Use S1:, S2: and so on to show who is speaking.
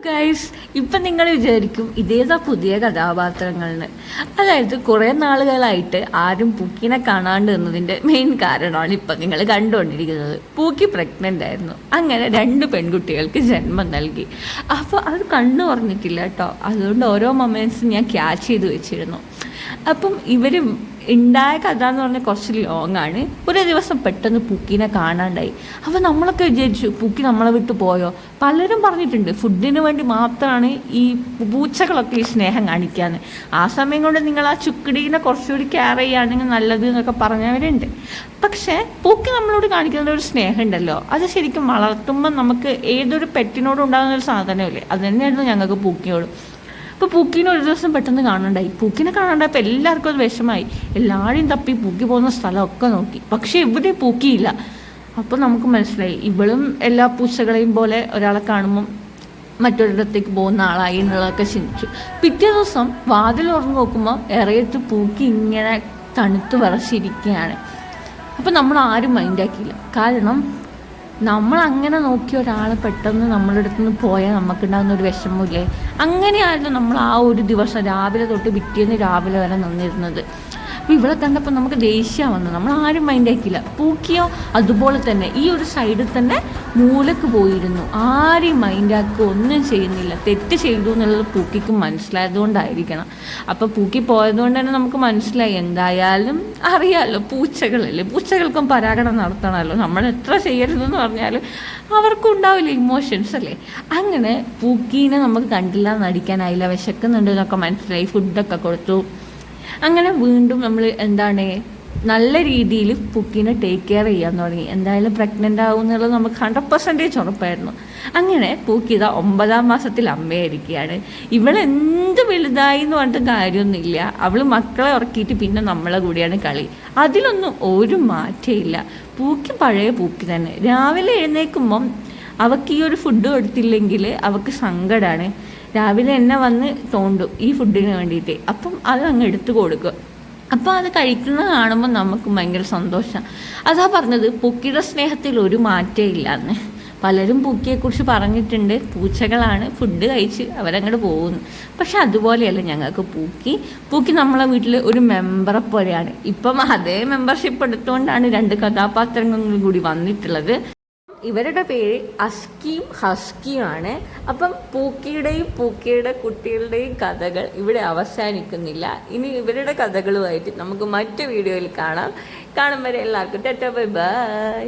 S1: Guys, ഇപ്പം നിങ്ങൾ വിചാരിക്കും ഇതേതാ പുതിയ കഥാപാത്രങ്ങളെന്ന്. അതായത് കുറേ നാളുകളായിട്ട് ആരും പൂക്കിനെ കാണാണ്ട് എന്നതിൻ്റെ മെയിൻ കാരണമാണ് ഇപ്പം നിങ്ങൾ കണ്ടുകൊണ്ടിരിക്കുന്നത്. പൂക്കി പ്രഗ്നൻ്റ് ആയിരുന്നു. അങ്ങനെ 2 പെൺകുട്ടികൾക്ക് ജന്മം നൽകി. അപ്പോൾ അത് കണ്ണു പറഞ്ഞിട്ടില്ല കേട്ടോ. അതുകൊണ്ട് ഓരോ മൊമെൻറ്റ്സും ഞാൻ ക്യാച്ച് ചെയ്ത് വെച്ചിരുന്നു. അപ്പം ഇവർ ഉണ്ടായ കഥ എന്ന് പറഞ്ഞാൽ കുറച്ച് ലോങ്ങാണ്. ഒരു ദിവസം പെട്ടെന്ന് പൂക്കിനെ കാണാണ്ടായി. അപ്പോൾ നമ്മളൊക്കെ വിചാരിച്ചു പൂക്കി നമ്മളെ വിട്ട് പോയോ. പലരും പറഞ്ഞിട്ടുണ്ട് ഫുഡിന് വേണ്ടി മാത്രമാണ് ഈ പൂച്ചകളൊക്കെ ഈ സ്നേഹം കാണിക്കാന്ന്. ആ സമയം കൊണ്ട് നിങ്ങൾ ആ ചുക്കിടീനെ കുറച്ചുകൂടി കെയർ ചെയ്യുകയാണെങ്കിൽ നല്ലത് എന്നൊക്കെ പറഞ്ഞവരുണ്ട്. പക്ഷേ പൂക്കി നമ്മളോട് കാണിക്കുന്ന ഒരു സ്നേഹം ഉണ്ടല്ലോ, അത് ശരിക്കും വളർത്തുമ്പോൾ നമുക്ക് ഏതൊരു പെറ്റിനോടും ഉണ്ടാകുന്ന ഒരു സാധനമില്ലേ, അത് തന്നെയായിരുന്നു ഞങ്ങൾക്ക് പൂക്കിയോട്. അപ്പോൾ പൂക്കിനെ ഒരു ദിവസം പെട്ടെന്ന് കാണണ്ടായി. പൂക്കിനെ കാണാണ്ടായപ്പോൾ എല്ലാവർക്കും അത് വിഷമായി. എല്ലാവരും തപ്പി പൂക്കി പോകുന്ന സ്ഥലമൊക്കെ നോക്കി, പക്ഷേ ഇവിടെ പൂക്കിയില്ല. അപ്പോൾ നമുക്ക് മനസ്സിലായി ഇവളും എല്ലാ പൂച്ചകളെയും പോലെ ഒരാളെ കാണുമ്പം മറ്റൊരിടത്തേക്ക് പോകുന്ന ആളായി എന്നുള്ളതൊക്കെ ചിന്തിച്ചു. പിറ്റേ ദിവസം വാതിൽ തുറന്ന് നോക്കുമ്പോൾ ഇറയത്ത് പൂക്കി ഇങ്ങനെ തണുത്ത് വിറച്ചിരിക്കുകയാണ്. അപ്പോൾ നമ്മൾ ആരും മൈൻഡാക്കിയില്ല. കാരണം നമ്മൾ അങ്ങനെ നോക്കിയ ഒരാൾ പെട്ടെന്ന് നമ്മളുടെ അടുത്ത് നിന്ന് പോയാൽ നമുക്കുണ്ടാകുന്ന ഒരു വിഷമമില്ലേ, അങ്ങനെയായിരുന്നു നമ്മൾ ആ ഒരു ദിവസം രാവിലെ തൊട്ട് പിറ്റേന്ന് രാവിലെ വരെ നിന്നിരുന്നത്. അപ്പോൾ ഇവിടെ കണ്ടപ്പോൾ നമുക്ക് ദേഷ്യം വന്നു. നമ്മൾ ആരും മൈൻഡാക്കിയില്ല. പൂക്കിയോ അതുപോലെ തന്നെ ഈ ഒരു സൈഡിൽ തന്നെ മൂലക്ക് പോയിരുന്നു. ആരെയും മൈൻഡാക്കുക ഒന്നും ചെയ്യുന്നില്ല. തെറ്റ് ചെയ്തു എന്നുള്ളത് പൂക്കിക്ക് മനസ്സിലായതുകൊണ്ടായിരിക്കണം. അപ്പോൾ പൂക്കി പോയതുകൊണ്ട് തന്നെ നമുക്ക് മനസ്സിലായി എന്തായാലും അറിയാമല്ലോ, പൂച്ചകളല്ലേ, പൂച്ചകൾക്കും പരാഗണം നടത്തണമല്ലോ. നമ്മൾ എത്ര ചെയ്യരുതെന്ന് പറഞ്ഞാലും അവർക്കും ഉണ്ടാവില്ല ഇമോഷൻസ് അല്ലേ. അങ്ങനെ പൂക്കീനെ നമുക്ക് കണ്ടില്ല, നടിക്കാനായില്ല, വിശക്കുന്നുണ്ട് എന്നൊക്കെ മനസ്സിലായി. ഫുഡൊക്കെ കൊടുത്തു. അങ്ങനെ വീണ്ടും നമ്മൾ നല്ല രീതിയിൽ പൂക്കിനെ ടേക്ക് കെയർ ചെയ്യാൻ തുടങ്ങി. എന്തായാലും പ്രഗ്നൻ്റ് ആവും എന്നുള്ളത് നമുക്ക് 100% ഉറപ്പായിരുന്നു. അങ്ങനെ പൂക്കി ഇതാ 9ാം മാസത്തിൽ അമ്മയായിരിക്കുകയാണ്. ഇവളെന്ത് വലുതായി എന്ന് പറഞ്ഞിട്ട് കാര്യമൊന്നുമില്ല. അവൾ മക്കളെ ഉറക്കിയിട്ട് പിന്നെ നമ്മളെ കൂടിയാണ് കളി. അതിലൊന്നും ഒരു മാറ്റമില്ല. പൂക്കി പഴയ പൂക്കി തന്നെ. രാവിലെ എഴുന്നേൽക്കുമ്പം അവൾക്ക് ഈ ഒരു ഫുഡ് കൊടുത്തില്ലെങ്കിൽ അവൾക്ക് സങ്കടമാണ്. രാവിലെ എന്നെ വന്ന് തോണ്ടും ഈ ഫുഡിന് വേണ്ടിയിട്ട്. അപ്പം അത് അങ്ങ് എടുത്ത് കൊടുക്കും. അപ്പോൾ അത് കഴിക്കുന്നത് കാണുമ്പോൾ നമുക്ക് ഭയങ്കര സന്തോഷം. അതാ പറഞ്ഞത് പൂക്കിയുടെ സ്നേഹത്തിൽ ഒരു മാറ്റം ഇല്ലാന്ന്. പലരും പൂക്കിയെക്കുറിച്ച് പറഞ്ഞിട്ടുണ്ട് പൂച്ചകളാണ്, ഫുഡ് കഴിച്ച് അവരങ്ങോട്ട് പോകുന്നു. പക്ഷെ അതുപോലെയല്ല ഞങ്ങൾക്ക് പൂക്കി നമ്മളെ വീട്ടിൽ ഒരു മെമ്പറെ പോലെയാണ്. ഇപ്പം അതേ മെമ്പർഷിപ്പ് എടുത്തുകൊണ്ടാണ് 2 കഥാപാത്രങ്ങളും കൂടി വന്നിട്ടുള്ളത്. ഇവരുടെ പേര് അസ്കിയും ഹസ്കിയുമാണ്. അപ്പം പൂക്കിയുടെ കുട്ടികളുടെയും കഥകൾ ഇവിടെ അവസാനിക്കുന്നില്ല. ഇനി ഇവരുടെ കഥകളുമായിട്ട് നമുക്ക് മറ്റു വീഡിയോയിൽ കാണാം. കാണും വരെ എല്ലാവർക്കും ടാറ്റാ ബൈ ബൈ.